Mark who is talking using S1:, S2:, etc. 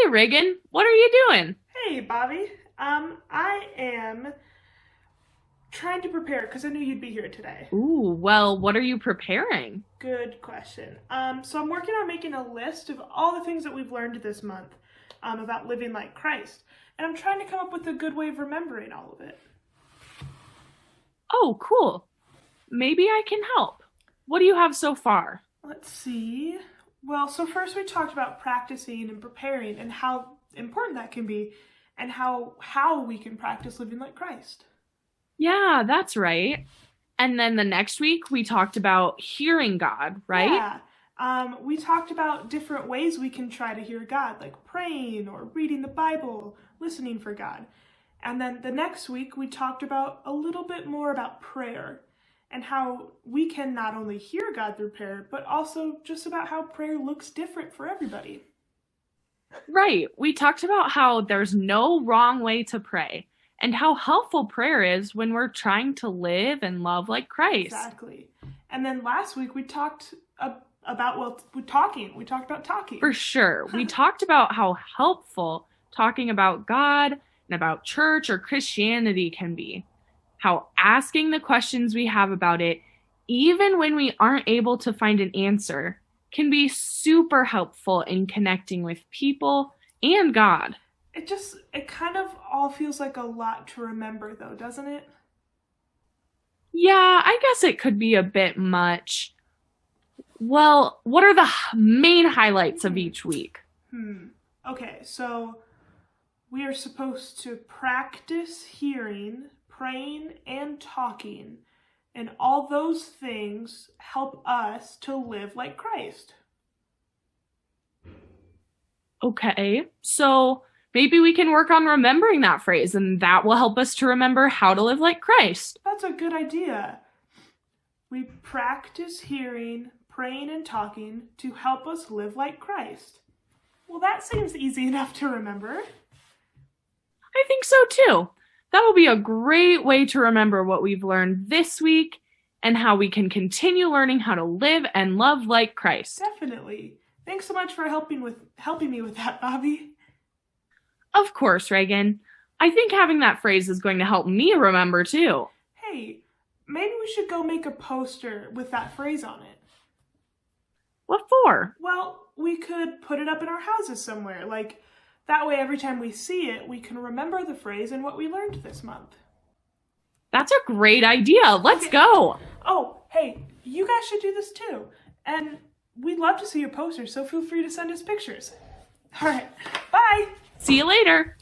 S1: Hey, Reagan, what are you doing?
S2: Hey, Bobby. I am trying to prepare because I knew you'd be here today.
S1: Ooh, well, what are you preparing?
S2: Good question. So I'm working on making a list of all the things that we've learned this month, about living like Christ, and I'm trying to come up with a good way of remembering all of it.
S1: Oh, cool. Maybe I can help. What do you have so far?
S2: Let's see. Well, so first we talked about practicing and preparing and how important that can be, and how we can practice living like Christ.
S1: Yeah, that's right. And then the next week we talked about hearing God, right?
S2: Yeah. We talked about different ways we can try to hear God, like praying or reading the Bible, listening for God. And then the next week, we talked about a little bit more about prayer and how we can not only hear God through prayer, but also just about how prayer looks different for everybody.
S1: Right. We talked about how there's no wrong way to pray and how helpful prayer is when we're trying to live and love like Christ.
S2: Exactly. And then last week, we talked about, well, talking. We talked about talking.
S1: For sure. We talked about how helpful talking about God and about church or Christianity can be. How asking the questions we have about it, even when we aren't able to find an answer, can be super helpful in connecting with people and God.
S2: It kind of all feels like a lot to remember, though, doesn't it?
S1: Yeah, I guess it could be a bit much. Well, what are the main highlights of each week?
S2: Okay, so we are supposed to practice hearing, praying, and talking, and all those things help us to live like Christ.
S1: Okay, so maybe we can work on remembering that phrase, and that will help us to remember how to live like Christ.
S2: That's a good idea. We practice hearing, praying, and talking to help us live like Christ. Well, that seems easy enough to remember.
S1: I think so too. That will be a great way to remember what we've learned this week and how we can continue learning how to live and love like Christ.
S2: Definitely. Thanks so much for helping me with that, Bobby.
S1: Of course, Reagan. I think having that phrase is going to help me remember too.
S2: Hey, maybe we should go make a poster with that phrase on it.
S1: What for?
S2: Well, we could put it up in our houses somewhere. Like, that way every time we see it, we can remember the phrase and what we learned this month.
S1: That's a great idea. Let's
S2: Okay.
S1: go.
S2: Oh, hey, you guys should do this too. And we'd love to see your posters, so feel free to send us pictures. All right, bye.
S1: See you later.